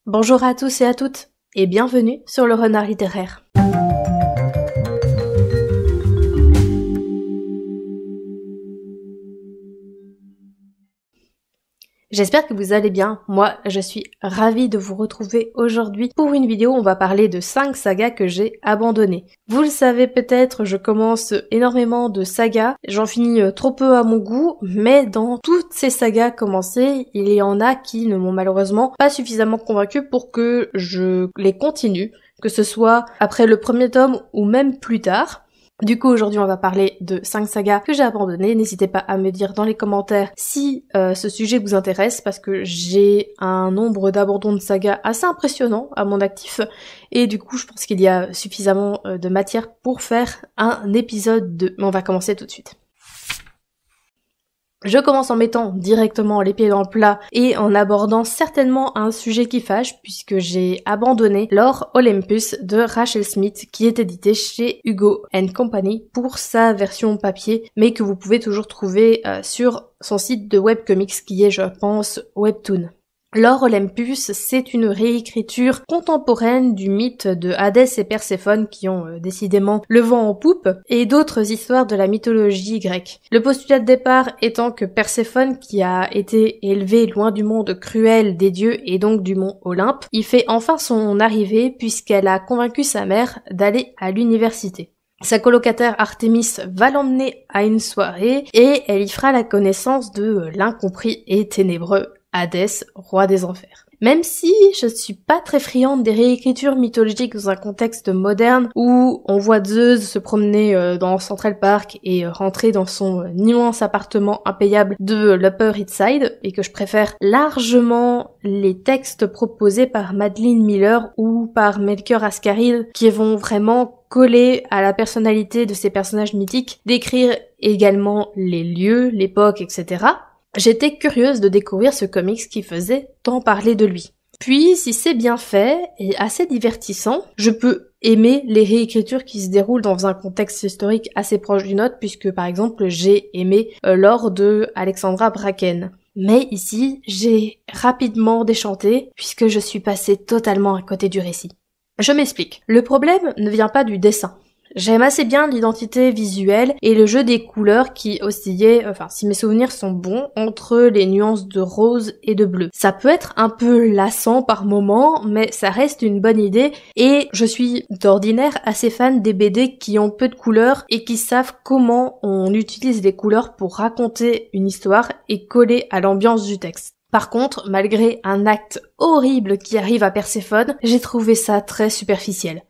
Bonjour à tous et à toutes, et bienvenue sur le Renard littéraire. J'espère que vous allez bien. Moi, je suis ravie de vous retrouver aujourd'hui pour une vidéo où on va parler de 5 sagas que j'ai abandonnées. Vous le savez peut-être, je commence énormément de sagas, j'en finis trop peu à mon goût, mais dans toutes ces sagas commencées, il y en a qui ne m'ont malheureusement pas suffisamment convaincue pour que je les continue, que ce soit après le premier tome ou même plus tard. Du coup, aujourd'hui, on va parler de 5 sagas que j'ai abandonnées. N'hésitez pas à me dire dans les commentaires si ce sujet vous intéresse, parce que j'ai un nombre d'abandons de sagas assez impressionnant à mon actif. Et du coup, je pense qu'il y a suffisamment de matière pour faire un épisode 2. Mais on va commencer tout de suite. Je commence en mettant directement les pieds dans le plat et en abordant certainement un sujet qui fâche, puisque j'ai abandonné Lore Olympus de Rachel Smith, qui est édité chez Hugo & Company pour sa version papier, mais que vous pouvez toujours trouver sur son site de webcomics qui est, je pense, Webtoon. Lore Olympus, c'est une réécriture contemporaine du mythe de Hadès et Perséphone qui ont décidément le vent en poupe, et d'autres histoires de la mythologie grecque. Le postulat de départ étant que Perséphone, qui a été élevée loin du monde cruel des dieux et donc du mont Olympe, y fait enfin son arrivée puisqu'elle a convaincu sa mère d'aller à l'université. Sa colocataire Artémis va l'emmener à une soirée et elle y fera la connaissance de l'incompris et ténébreux Hadès, roi des enfers. Même si je suis pas très friande des réécritures mythologiques dans un contexte moderne où on voit Zeus se promener dans Central Park et rentrer dans son immense appartement impayable de l'Upper East Side, et que je préfère largement les textes proposés par Madeline Miller ou par Melchior Ascaril qui vont vraiment coller à la personnalité de ces personnages mythiques, décrire également les lieux, l'époque, etc. J'étais curieuse de découvrir ce comics qui faisait tant parler de lui. Puis, si c'est bien fait et assez divertissant, je peux aimer les réécritures qui se déroulent dans un contexte historique assez proche du nôtre, puisque par exemple j'ai aimé Lore de Alexandra Bracken. Mais ici, j'ai rapidement déchanté, puisque je suis passée totalement à côté du récit. Je m'explique. Le problème ne vient pas du dessin. J'aime assez bien l'identité visuelle et le jeu des couleurs qui oscillait, si mes souvenirs sont bons, entre les nuances de rose et de bleu. Ça peut être un peu lassant par moments, mais ça reste une bonne idée et je suis d'ordinaire assez fan des BD qui ont peu de couleurs et qui savent comment on utilise les couleurs pour raconter une histoire et coller à l'ambiance du texte. Par contre, malgré un acte horrible qui arrive à Perséphone, j'ai trouvé ça très superficiel.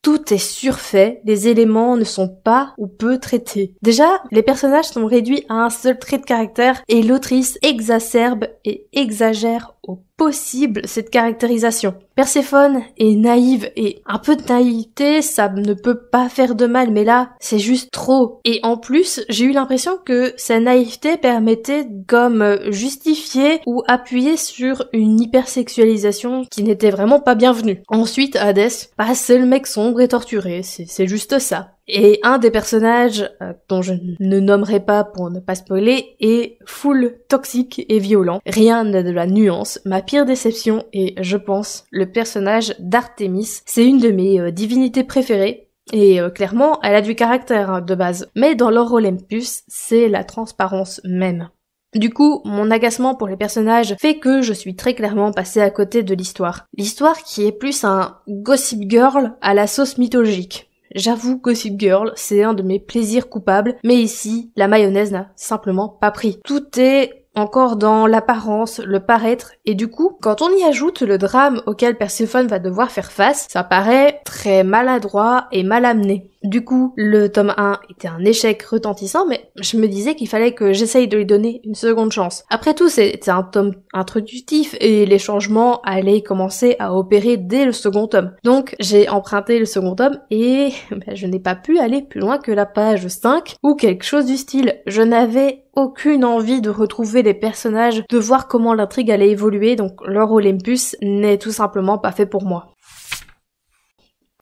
Tout est surfait, les éléments ne sont pas ou peu traités. Déjà, les personnages sont réduits à un seul trait de caractère et l'autrice exacerbe et exagère au possible cette caractérisation. Perséphone est naïve et un peu de naïveté, ça ne peut pas faire de mal, mais là, c'est juste trop. Et en plus, j'ai eu l'impression que sa naïveté permettait comme justifier ou appuyer sur une hypersexualisation qui n'était vraiment pas bienvenue. Ensuite, Hadès, c'est le mec sombre et torturé, c'est juste ça. Et un des personnages, dont je ne nommerai pas pour ne pas spoiler, est full toxique et violent. Rien n'a de la nuance. Ma pire déception est, je pense, le personnage d'Artémis. C'est une de mes divinités préférées. Et clairement, elle a du caractère de base. Mais dans Lore Olympus, c'est la transparence même. Du coup, mon agacement pour les personnages fait que je suis très clairement passée à côté de l'histoire. L'histoire qui est plus un Gossip Girl à la sauce mythologique. J'avoue, Gossip Girl, c'est un de mes plaisirs coupables, mais ici, la mayonnaise n'a simplement pas pris. Tout est encore dans l'apparence, le paraître, et du coup, quand on y ajoute le drame auquel Perséphone va devoir faire face, ça paraît très maladroit et mal amené. Du coup, le tome 1 était un échec retentissant, mais je me disais qu'il fallait que j'essaye de lui donner une seconde chance. Après tout, c'était un tome introductif et les changements allaient commencer à opérer dès le second tome. Donc, j'ai emprunté le second tome et je n'ai pas pu aller plus loin que la page 5 ou quelque chose du style. Je n'avais aucune envie de retrouver les personnages, de voir comment l'intrigue allait évoluer, donc Lore Olympus n'est tout simplement pas fait pour moi.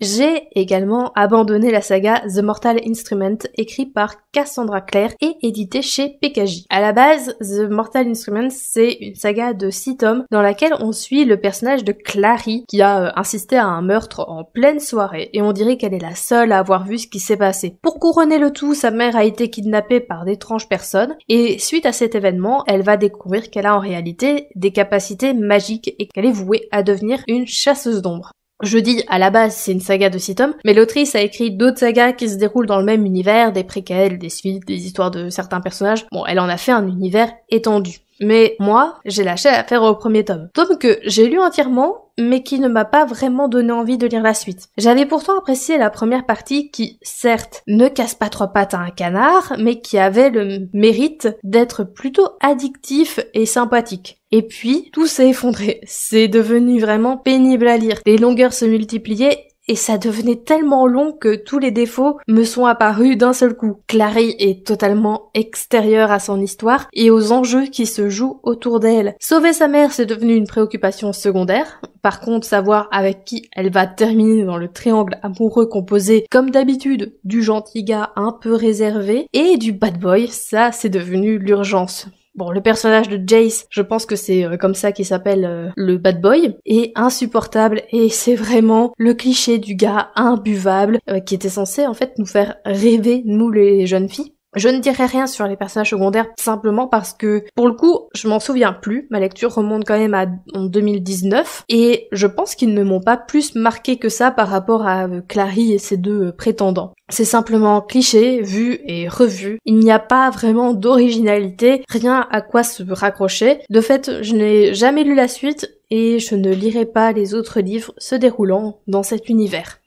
J'ai également abandonné la saga The Mortal Instrument, écrite par Cassandra Clare et éditée chez PKJ. À la base, The Mortal Instrument, c'est une saga de 6 tomes dans laquelle on suit le personnage de Clary qui a assisté à un meurtre en pleine soirée et on dirait qu'elle est la seule à avoir vu ce qui s'est passé. Pour couronner le tout, sa mère a été kidnappée par d'étranges personnes et suite à cet événement, elle va découvrir qu'elle a en réalité des capacités magiques et qu'elle est vouée à devenir une chasseuse d'ombre. Je dis, à la base, c'est une saga de 6 tomes, mais l'autrice a écrit d'autres sagas qui se déroulent dans le même univers, des préquels, des suites, des histoires de certains personnages. Bon, elle en a fait un univers étendu. Mais moi, j'ai lâché l'affaire au premier tome. Tome que j'ai lu entièrement, mais qui ne m'a pas vraiment donné envie de lire la suite. J'avais pourtant apprécié la première partie qui, certes, ne casse pas 3 pattes à un canard, mais qui avait le mérite d'être plutôt addictif et sympathique. Et puis, tout s'est effondré. C'est devenu vraiment pénible à lire. Les longueurs se multipliaient et ça devenait tellement long que tous les défauts me sont apparus d'un seul coup. Clary est totalement extérieure à son histoire et aux enjeux qui se jouent autour d'elle. Sauver sa mère, c'est devenu une préoccupation secondaire. Par contre, savoir avec qui elle va terminer dans le triangle amoureux composé, comme d'habitude, du gentil gars un peu réservé et du bad boy, ça, c'est devenu l'urgence. Bon, le personnage de Jace, je pense que c'est comme ça qu'il s'appelle le bad boy, est insupportable et c'est vraiment le cliché du gars imbuvable qui était censé en fait nous faire rêver, nous les jeunes filles. Je ne dirai rien sur les personnages secondaires simplement parce que, pour le coup, je m'en souviens plus. Ma lecture remonte quand même en 2019 et je pense qu'ils ne m'ont pas plus marqué que ça par rapport à Clary et ses 2 prétendants. C'est simplement cliché, vu et revu. Il n'y a pas vraiment d'originalité, rien à quoi se raccrocher. De fait, je n'ai jamais lu la suite et je ne lirai pas les autres livres se déroulant dans cet univers.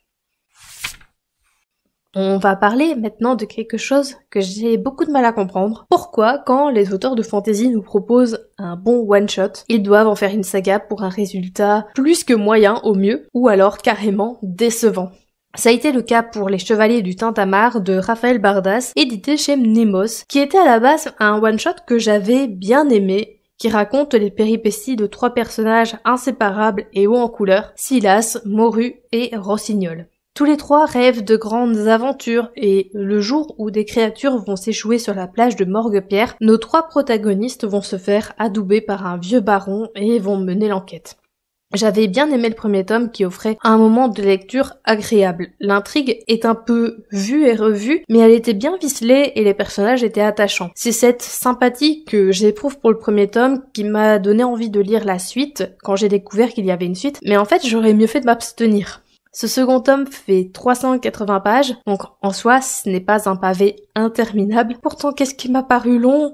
On va parler maintenant de quelque chose que j'ai beaucoup de mal à comprendre. Pourquoi, quand les auteurs de fantasy nous proposent un bon one-shot, ils doivent en faire une saga pour un résultat plus que moyen au mieux, ou alors carrément décevant. Ça a été le cas pour Les Chevaliers du Tintamarre de Raphaël Bardas, édité chez Mnemos, qui était à la base un one-shot que j'avais bien aimé, qui raconte les péripéties de 3 personnages inséparables et hauts en couleur, Silas, Morue et Rossignol. Tous les 3 rêvent de grandes aventures et le jour où des créatures vont s'échouer sur la plage de Morguepierre, nos 3 protagonistes vont se faire adouber par un vieux baron et vont mener l'enquête. J'avais bien aimé le premier tome qui offrait un moment de lecture agréable. L'intrigue est un peu vue et revue, mais elle était bien ficelée et les personnages étaient attachants. C'est cette sympathie que j'éprouve pour le premier tome qui m'a donné envie de lire la suite quand j'ai découvert qu'il y avait une suite, mais en fait j'aurais mieux fait de m'abstenir. Ce second tome fait 380 pages, donc en soi ce n'est pas un pavé interminable. Pourtant qu'est-ce qui m'a paru long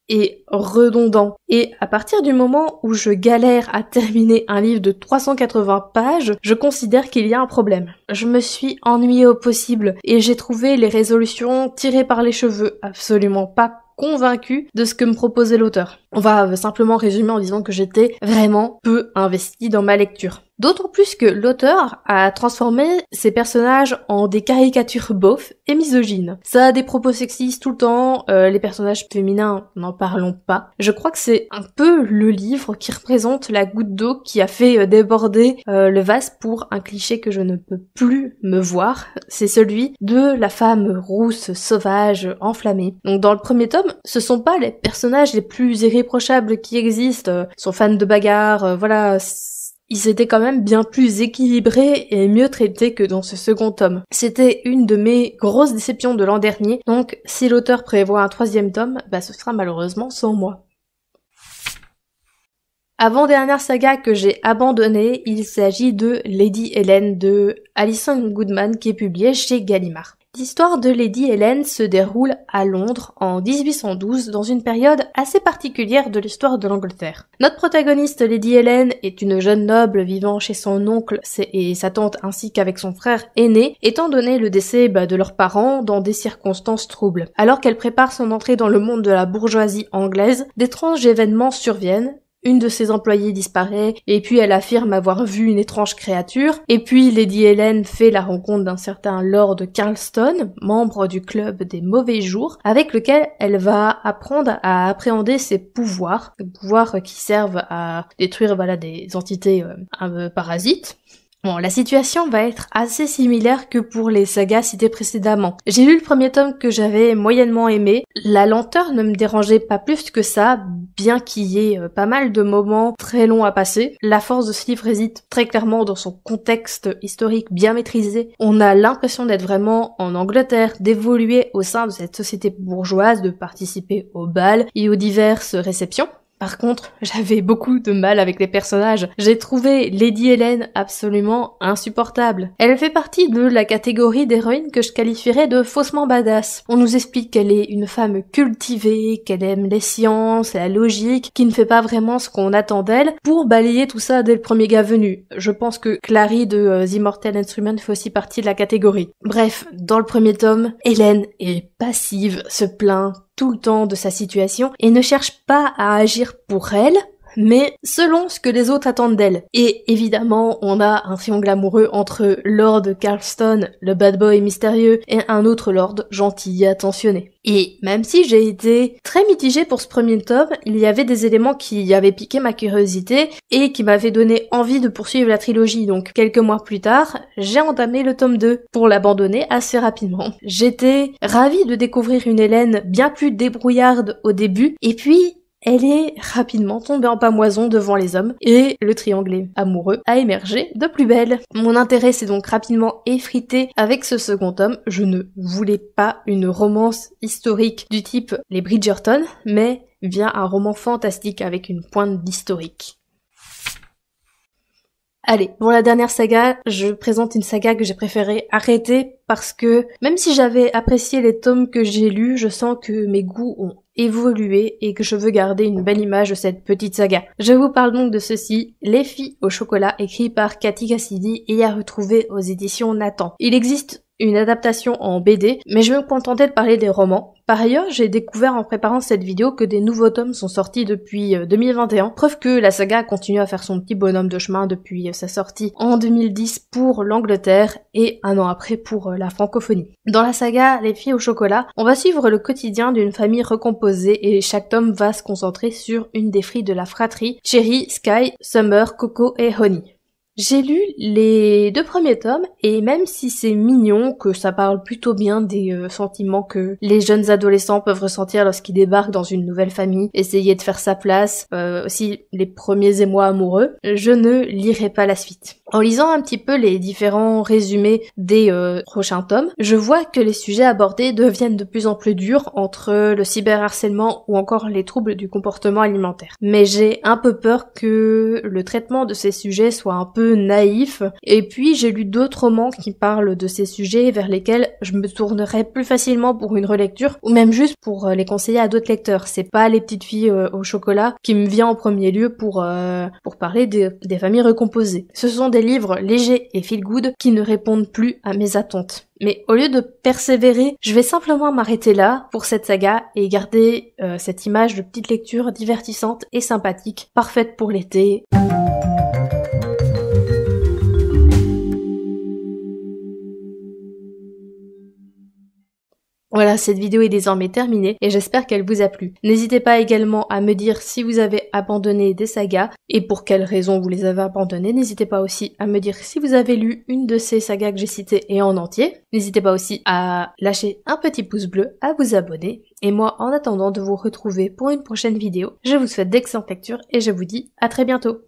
et redondant. Et à partir du moment où je galère à terminer un livre de 380 pages, je considère qu'il y a un problème. Je me suis ennuyée au possible et j'ai trouvé les résolutions tirées par les cheveux, absolument pas convaincue de ce que me proposait l'auteur. On va simplement résumer en disant que j'étais vraiment peu investie dans ma lecture. D'autant plus que l'auteur a transformé ses personnages en des caricatures beaufs et misogynes. Ça a des propos sexistes tout le temps, les personnages féminins, n'en parlons pas. Je crois que c'est un peu le livre qui représente la goutte d'eau qui a fait déborder le vase pour un cliché que je ne peux plus me voir. C'est celui de la femme rousse, sauvage, enflammée. Donc dans le premier tome, ce sont pas les personnages les plus irréprochables qui existent, sont fans de bagarre, voilà. Ils étaient quand même bien plus équilibrés et mieux traités que dans ce second tome. C'était une de mes grosses déceptions de l'an dernier, donc si l'auteur prévoit un 3e tome, ce sera malheureusement sans moi. Avant-dernière saga que j'ai abandonnée, il s'agit de Lady Helen de Alison Goodman qui est publiée chez Gallimard. L'histoire de Lady Helen se déroule à Londres en 1812 dans une période assez particulière de l'histoire de l'Angleterre. Notre protagoniste Lady Helen est une jeune noble vivant chez son oncle et sa tante ainsi qu'avec son frère aîné, étant donné le décès de leurs parents dans des circonstances troubles. Alors qu'elle prépare son entrée dans le monde de la bourgeoisie anglaise, d'étranges événements surviennent. Une de ses employées disparaît, et puis elle affirme avoir vu une étrange créature, et puis Lady Helen fait la rencontre d'un certain Lord Carlston, membre du club des mauvais jours, avec lequel elle va apprendre à appréhender ses pouvoirs, des pouvoirs qui servent à détruire des entités parasites. Bon, la situation va être assez similaire que pour les sagas citées précédemment. J'ai lu le premier tome que j'avais moyennement aimé. La lenteur ne me dérangeait pas plus que ça, bien qu'il y ait pas mal de moments très longs à passer. La force de ce livre réside très clairement dans son contexte historique bien maîtrisé. On a l'impression d'être vraiment en Angleterre, d'évoluer au sein de cette société bourgeoise, de participer au bal et aux diverses réceptions. Par contre, j'avais beaucoup de mal avec les personnages. J'ai trouvé Lady Helen absolument insupportable. Elle fait partie de la catégorie d'héroïnes que je qualifierais de faussement badass. On nous explique qu'elle est une femme cultivée, qu'elle aime les sciences, la logique, qui ne fait pas vraiment ce qu'on attend d'elle, pour balayer tout ça dès le premier gars venu. Je pense que Clary de The Immortal Instrument fait aussi partie de la catégorie. Bref, dans le premier tome, Helen est passive, se plaint tout le temps de sa situation et ne cherche pas à agir pour elle, mais selon ce que les autres attendent d'elle. Et évidemment, on a un triangle amoureux entre Lord Carlston, le bad boy mystérieux, et un autre lord gentil et attentionné. Et même si j'ai été très mitigée pour ce premier tome, il y avait des éléments qui avaient piqué ma curiosité et qui m'avaient donné envie de poursuivre la trilogie. Donc quelques mois plus tard, j'ai entamé le tome 2 pour l'abandonner assez rapidement. J'étais ravie de découvrir une Hélène bien plus débrouillarde au début, et puis elle est rapidement tombée en pâmoison devant les hommes, et le triangle amoureux a émergé de plus belle. Mon intérêt s'est donc rapidement effrité avec ce second tome. Je ne voulais pas une romance historique du type les Bridgerton, mais bien un roman fantastique avec une pointe d'historique. Allez, pour la dernière saga, je présente une saga que j'ai préféré arrêter parce que même si j'avais apprécié les tomes que j'ai lus, je sens que mes goûts ont évolué et que je veux garder une belle image de cette petite saga. Je vous parle donc de ceci, Les filles au chocolat, écrit par Cathy Cassidy et à retrouver aux éditions Nathan. Il existe une adaptation en BD, mais je vais me contenter de parler des romans. Par ailleurs, j'ai découvert en préparant cette vidéo que des nouveaux tomes sont sortis depuis 2021, preuve que la saga continue à faire son petit bonhomme de chemin depuis sa sortie en 2010 pour l'Angleterre et un an après pour la francophonie. Dans la saga Les filles au chocolat, on va suivre le quotidien d'une famille recomposée et chaque tome va se concentrer sur une des filles de la fratrie, Cherry, Sky, Summer, Coco et Honey. J'ai lu les 2 premiers tomes et même si c'est mignon, que ça parle plutôt bien des sentiments que les jeunes adolescents peuvent ressentir lorsqu'ils débarquent dans une nouvelle famille, essayer de faire sa place, aussi les premiers émois amoureux, je ne lirai pas la suite. En lisant un petit peu les différents résumés des prochains tomes, je vois que les sujets abordés deviennent de plus en plus durs entre le cyberharcèlement ou encore les troubles du comportement alimentaire. Mais j'ai un peu peur que le traitement de ces sujets soit un peu naïf, et puis j'ai lu d'autres romans qui parlent de ces sujets vers lesquels je me tournerais plus facilement pour une relecture, ou même juste pour les conseiller à d'autres lecteurs. C'est pas Les petites filles au chocolat qui me vient en premier lieu pour parler des familles recomposées. Ce sont des livres légers et feel good qui ne répondent plus à mes attentes. Mais au lieu de persévérer, je vais simplement m'arrêter là pour cette saga et garder cette image de petite lecture divertissante et sympathique, parfaite pour l'été. Voilà, cette vidéo est désormais terminée et j'espère qu'elle vous a plu. N'hésitez pas également à me dire si vous avez abandonné des sagas et pour quelles raisons vous les avez abandonnées. N'hésitez pas aussi à me dire si vous avez lu une de ces sagas que j'ai citées et en entier. N'hésitez pas aussi à lâcher un petit pouce bleu, à vous abonner. Et moi, en attendant de vous retrouver pour une prochaine vidéo, je vous souhaite d'excellentes lectures et je vous dis à très bientôt.